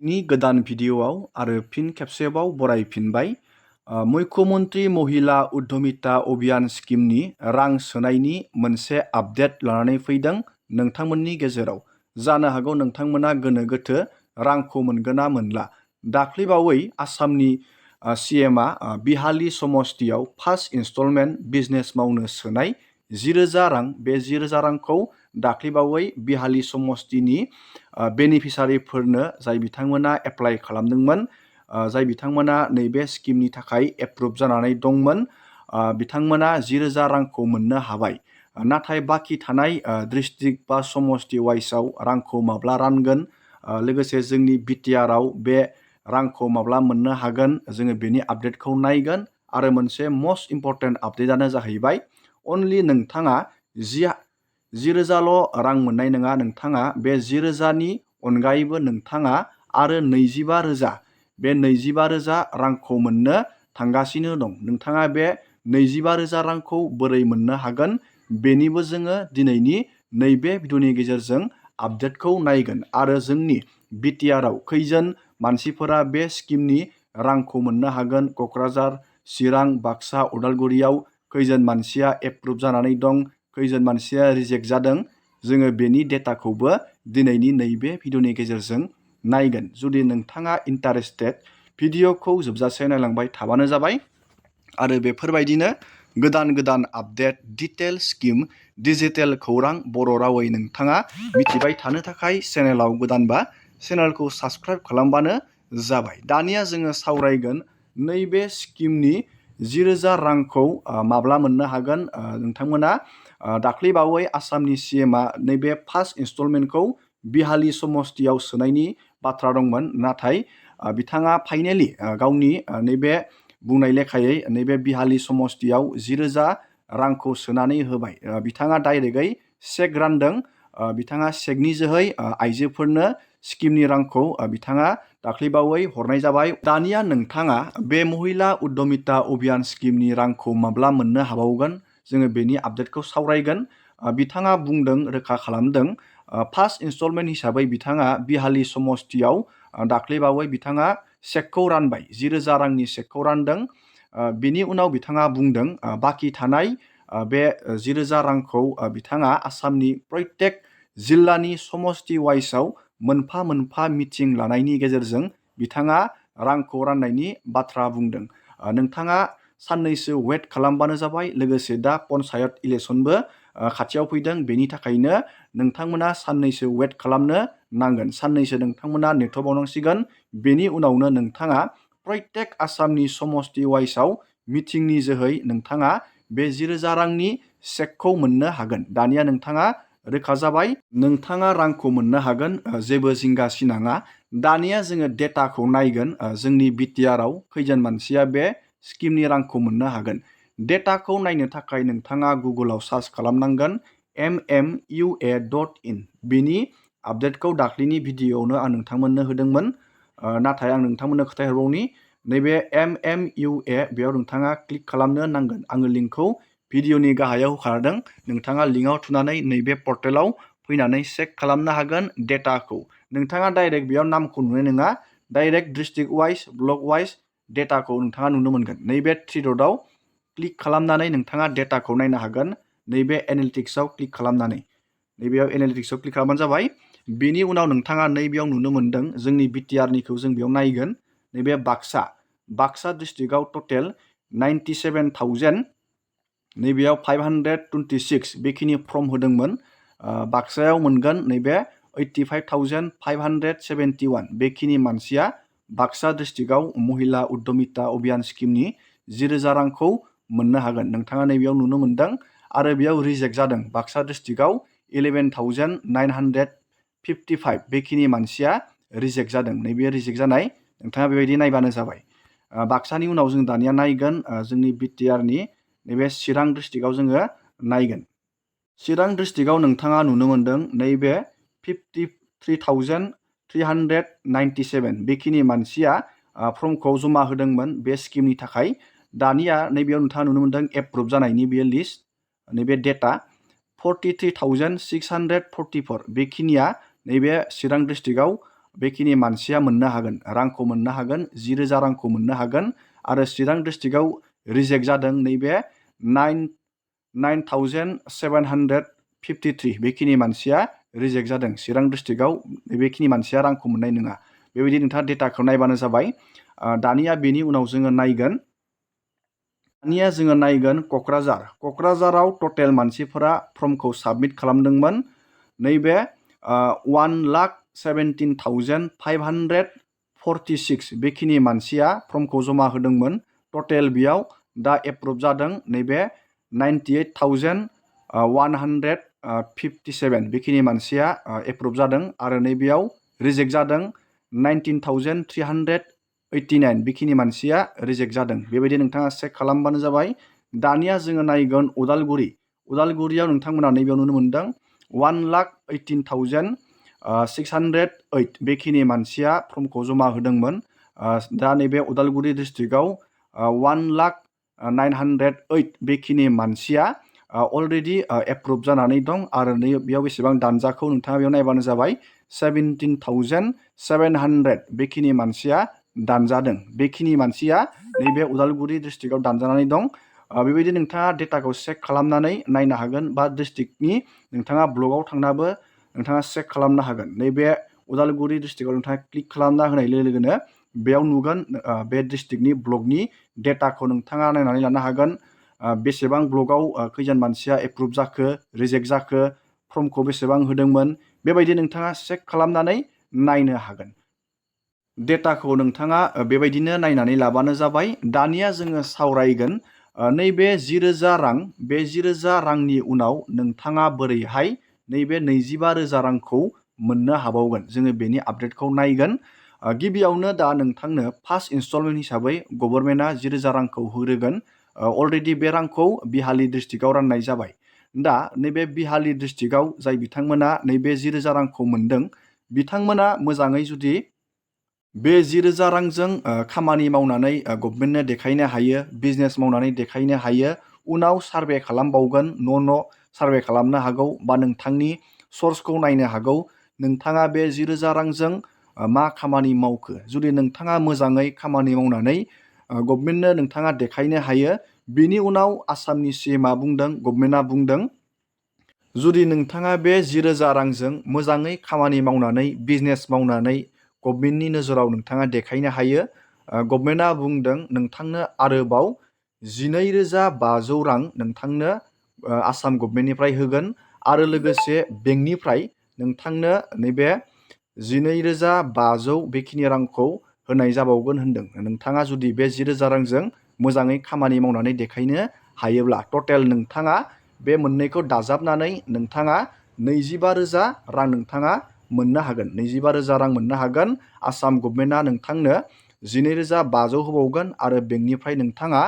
नि गोदान भिडिअ'आव आरो फिन खेबसेबाव बरायफिनबाय। मुख्यमन्त्री महिला उद्धमिता अभियान स्किमनि रां सोनायनि मोनसे आपडेट लानानै फैदों नोंथांमोननि गेजेराव। जानो हागौ नोंथांमोना गोनो गोथो रांखौ मोनगोन ना मोनला। दाख्लैबावै आसामनि CMआ बिहाली समस्तियाव फार्स्ट इनस्टलमेन्ट बिजनेस मावनो सोनाय 10,000 रां, बे 10,000 रांखौ दाख्लैबावै बिहाली समस्तिनि बेनिफिसारिफोरनो जाय बिथांमोना एप्लाइ खालामदोंमोन, जाय बिथांमोना नैबे स्किमनि थाखाय एप्रुभ जानानै दंमोन, बिथांमोना 10,000 रांखौ मोननो हाबाय। नाथाय बाखि थानाय डिस्ट्रिक्ट बा समस्ति वाइसआव रांखौ माब्ला रानगोन, लोगोसे जोंनि BTRआव बे रांखौ माब्ला मोननो हागोन, जोङो बेनि आपडेटखौ नायगोन। आरो मोनसे मस्ट इम्परटेन्ट आपडेटआनो जाहैबाय अनलि नोंथाङा 10,000ल' रां मोननाय नङा। नोंथाङा बे 10,000नि अनगायैबो नोंथाङा आरो 25,000, बे 25,000 रांखौ मोननो थांगासिनो दं। नोंथाङा बे 25,000 रांखौ बोरै मोननो हागोन, बेनिबो जोङो दिनैनि नैबे भिडिअनि गेजेरजों आपडेटखौ नायगोन। आरो जोंनि BTRआव खैजोन मानसिफोरा बे स्किमनि रांखौ मोननो हागोन, क'क्राझार, चिरां, बाक्सा, उदालगुरियाव खैजोन मानसिया एप्रुभ जानानै दं, खैजोन मानसिया रिजेक्ट जादों, जोङो बेनि डेटाखौबो दिनैनि नैबे भिडिअनि गेजेरजों नायगोन। जुदि नोंथाङा इन्टारेस्टेड, भिडिअखौ जोबजासे नायलांबाय थाबानो जाबाय। आरो बेफोरबायदिनो गोदान गोदान आपडेट, डिटेल स्किम, डिजिटेल खौरां बर' रावै नोंथाङा मिथिबाय थानो थाखाय चेनेलाव गोदानबा चेनेलखौ साबस्क्राइब खालामबानो जाबाय। दानिया जोङो सावरायगोन नैबे स्किमनि 10,000 रांखौ माब्ला मोननो हागोन। नोंथांमोना दाख्लैबावै आसामनि CMआ नैबे फार्स्ट इनस्टलमेन्टखौ बिहाली समस्तियाव सोनायनि बाथ्रा दंमोन, नाथाय बिथाङा फाइनेलि गावनि नैबे बुंनाय लेखायै नैबे बिहाली समस्तियाव 10,000 रांखौ सोनानै होबाय। बिथाङा डाइरेक्टयै चेक रानदों। बिथाङा चेकनि जोहै आइजोफोरनो स्किमनि रांखौ बिथाङा दाख्लैबावै हरनाय जाबाय। दानिया नोंथाङा बे महिला उद्धमिता अभियान स्किमनि रांखौ माब्ला मोननो हाबावगोन, जोङो बेनि आपडेटखौ सावरायगोन। बिथाङा बुंदों, रोखा खालामदों, फार्स्ट इनस्टलमेन्ट हिसाबै बिथाङा बिहाली समस्तियाव दाख्लैबावै बिथाङा चेकखौ रानबाय, 10,000 रांनि चेकखौ रानदों। बिनि उनाव बिथाङा बुंदों बाखि थानाय बे 10,000 रांखौ बिथाङा आसामनि प्रत्येक जिल्लानि समस्ति वाइसआव मोनफा मोनफा मिटिं लानायनि गेजेरजों बिथाङा रांखौ राननायनि बाथ्रा बुंदों। नोंथाङा साननैसो वेट खालामबानो जाबाय। लोगोसे दा पन्सायत इलेक्सनबो खाथियाव फैदों, बेनि थाखायनो नोंथांमोना साननैसो वेट खालामनो नांगोन। साननैसो नोंथांमोना नेथ'बावनांसिगोन। बेनि उनावनो नोंथाङा प्रत्येक आसामनि समस्ति वाइसआव मिटिंनि जोहै नोंथाङा बे 10,000 रांनि चेकखौ मोननो हागोन। दानिया नोंथाङा रोखा जाबाय, नोंथाङा रांखौ मोननो हागोन, जेबो जिंगा सिनाङा। दानिया जोङो डेटाखौ नायगोन, जोंनि BTRआव खैजोन मानसिया बे स्किमनि रांखौ मोननो हागोन। डेटाखौ नायनो थाखाय नोंथाङा गुगोलाव सार्च खालामनांगोन mmua.in। बेनि आपडेटखौ दाख्लैनि भिडिअआवनो आं नोंथांमोननो होदोंमोन। नाथाय आं नोंथांमोननो खोन्थाहरबावनि, नैबे mmua बेयाव नोंथाङा क्लिक खालामनो नांगोन। आङो लिंकखौ भिडिअनि गाहायाव होखादों। नोंथाङा लिंकआव थुनानै नैबे पर्टेलाव फैनानै चेक खालामनो हागोन डेटाखौ। नोंथाङा डाइरेक्ट बेयाव नामखौ नुनाय नङा, direct district wise, block wise डेटाखौ नोंथाङा नुनो मोनगोन। नैबे 3 डटआव क्लिक खालामनानै नोंथाङा डेटाखौ नायनो हागोन। नैबे एनालिटिक्सआव क्लिक खालामनानै, नैबेयाव एनालिटिक्सआव क्लिक खालामबानो जाबाय। बेनि उनाव नोंथाङा नैबेयाव नुनो मोनदों, जोंनि BTRनिखौ जों बेयाव नायगोन। नैबे बाक्सा डिस्ट्रिक्टआव टटेल 97,000, नैबेयाव 526 बेखिनि फर्म होदोंमोन। बाक्सायाव मोनगोन नैबे 85,571 बेखिनि मानसिया बाक्सा डिस्ट्रिक्टआव महिला उद्धमिता अभियान स्किमनि 10,000 रांखौ मोननो हागोन। नोंथाङा नैबेयाव नुनो मोनदों। आरो बेयाव रिजेक्ट जादों बाक्सा डिस्ट्रिक्टआव 11,955 बेखिनि मानसिया रिजेक्ट जादों। नैबे रिजेक्ट जानाय, नोंथाङा बेबायदि नायबानो जाबाय। बाक्सानि उनाव जों दानिया नायगोन जोंनि BTRनि नैबे चिरां डिस्ट्रिक्टआव जोङो नायगोन। चिरां डिस्ट्रिक्टआव नोंथाङा नुनो मोनदों नैबे 53,397 बेखिनि मानसिया फर्मखौ जमा होदोंमोन बे स्किमनि थाखाय। दानिया नैबेयाव नोंथाङा नुनो मोनदों एप्रुभ जानायनि बे लिस्ट, नैबे डेटा 43,644 बेखिनिया नैबे चिरां डिस्ट्रिक्टआव बेखिनि मानसिया मोननो हागोन, रांखौ मोननो हागोन, 10,000 रांखौ मोननो हागोन। आरो चिरां डिस्ट्रिक्टआव रिजेक्ट जादों नैबे 9,753 बेखिनि मानसिया रिजेक्ट जादों। चिरां डिस्ट्रिक्टआव बेखिनि मानसिया रांखौ मोननाय नङा। बेबायदि नोंथाङा डेटाखौ नायबानो जाबाय। दानिया बेनि उनाव जोङो नायगोन क'क्राझाराव टटेल मानसिफोरा फर्मखौ साबमिट खालामदोंमोन नैबे 1,17,546 बेखिनि मानसिया फर्मखौ जमा होदोंमोन। टटेल बेयाव दा एप्रुभ जादों नैबे 98,157 बेखिनि मानसिया एप्रुभ जादों। आरो नैबेयाव रिजेक्ट जादों 19,389 बेखिनि मानसिया रिजेक्ट जादों। बेबायदि नोंथाङा चेक खालामबानो जाबाय। दानिया जोङो नायगोन उदालगुरियाव नोंथांमोना नैबेयाव नुनो मोनदों 1,18,608 बेखिनि मानसिया फर्मखौ जमा होदोंमोन। दा नैबे उदालगुरि डिस्ट्रिक्टआव 1,09,8 बेखिनि मानसिया अलरेडि एप्रुभ जानानै दं। आरो बेयाव बेसेबां दानजाखौ नोंथाङा बेयाव नायबानो जाबाय 17,700 बेखिनि मानसिया दानजादों। बेखिनि मानसिया नैबे उदालगुरि डिस्ट्रिक्टआव दानजानानै दं। बेबायदि नोंथाङा डेटाखौ चेक खालामनानै नायनो हागोन, बा डिस्ट्रिक्टनि नोंथाङा ब्लगाव थांनाबो नोंथाङा चेक खालामनो हागोन। नैबे उदालगुरि डिस्ट्रिक्टआव नोंथाङा क्लिक खालामना होनाय लोगो लोगोनो बेयाव नुगोन बे डिस्ट्रिक्टनि ब्लगनि डेटाखौ नोंथाङा नायनानै लानो हागोन। बेसेबां ब्लगाव खैजोन मानसिया एप्रुभ जाखो, रिजेक्ट जाखो, फर्मखौ बेसेबां होदोंमोन, बेबायदि नोंथाङा चेक खालामनानै नायनो हागोन। डेटाखौ नोंथाङा बेबायदिनो नायनानै लाबानो जाबाय। दानिया जोङो सावरायगोन नैबे 10,000 रां, बे 10,000 रांनि उनाव नोंथाङा बोरैहाय नैबे 25,000 रांखौ मोननो हाबावगोन। जोङो बेनि आपडेटखौ नायगोन। गिबियावनो दा नोंथांनो फार्स्ट इनस्टलमेन्ट हिसाबै गभर्नमेन्टआ 10,000 रांखौ होग्रोगोन। अलरेडि बे रांखौ बिहालि डिस्ट्रिक्टआव राननाय जाबाय। दा नैबे बिहालि डिस्ट्रिक्टआव जाय बिथांमोना नैबे 10,000 रांखौ मोनदों, बिथांमोना मोजाङै जुदि बे 10,000 रांजों खामानि मावनानै गभर्नमेन्टनो देखायनो हायो, बिजनेस मावनानै देखायनो हायो, उनाव सार्भे खालामबावगोन, न' सार्भे खालामनो हागौ, बा नोंथांनि सर्सखौ नायनो हागौ। नोंथाङा बे 10,000 रांजों मा खामानि मावखो। जुदि नोंथाङा मोजाङै खामानि मावनानै गभर्नमेन्टनो नोंथाङा देखायनो हायो, बिनि उनाव आसामनि CMआ बुंदों, गभर्नमेन्टआ बुंदों, जुदि नोंथाङा बे 10,000 रांजों मोजाङै खामानि मावनानै, बिजनेस मावनानै गभर्नमेन्टनि नोजोराव नोंथाङा देखायनो हायो, गभर्नमेन्टआ बुंदों नोंथांनो आरोबाव 12,500 रां नोंथांनो आसाम गभर्नमेन्टनिफ्राय होगोन। आरो लोगोसे बेंकनिफ्राय नोंथांनो नैबे 12,500 बेखिनि रांखौ होनाय जाबावगोन होनदों। नोंथाङा जुदि बे 10,000 रांजों मोजाङै खामानि मावनानै देखायनो हायोब्ला, टटेल नोंथाङा बे मोननैखौ दाजाबनानै नोंथाङा 25,000 रां नोंथाङा मोननो हागोन। 25,000 रां मोननो हागोन। आसाम गभर्नमेन्टआ नोंथांनो 12,500 होबावगोन। आरो बेंकनिफ्राय नोंथाङा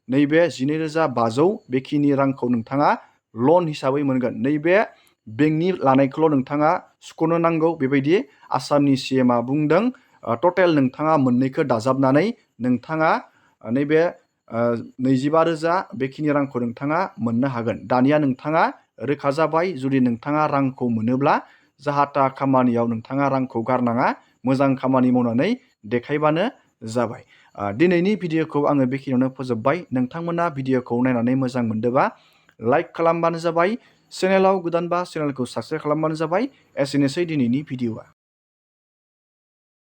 नैबे 12,500 बेखिनि रांखौ नोंथाङा लन हिसाबै मोनगोन। नैबे बेंकनि लानायखौल' नोंथाङा सुख'नो नांगौ, बेबायदि आसामनि CMआ बुंदों। टटेल नोंथाङा मोननैखौ दाजाबनानै नोंथाङा नैबे 25,000 बेखिनि रांखौ नोंथाङा मोननो हागोन। दानिया नोंथाङा रोखा जाबाय। जुदि नोंथाङा रांखौ मोनोब्ला जाहाथा खामानियाव नोंथाङा रांखौ गारनाङा, मोजां खामानि मावनानै देखायबानो जाबाय। दिनैनि भिडिअखौ आङो बेखिनियावनो फोजोबबाय। नोंथांमोना भिडिअखौ नायनानै मोजां मोनदोंबा लाइक खालामबानो जाबाय। चेनेलाव गोदानबा चेनेलखौ साबस्क्राइब खालामबानो जाबाय। एसेनोसै दिनैनि भिडिअआ।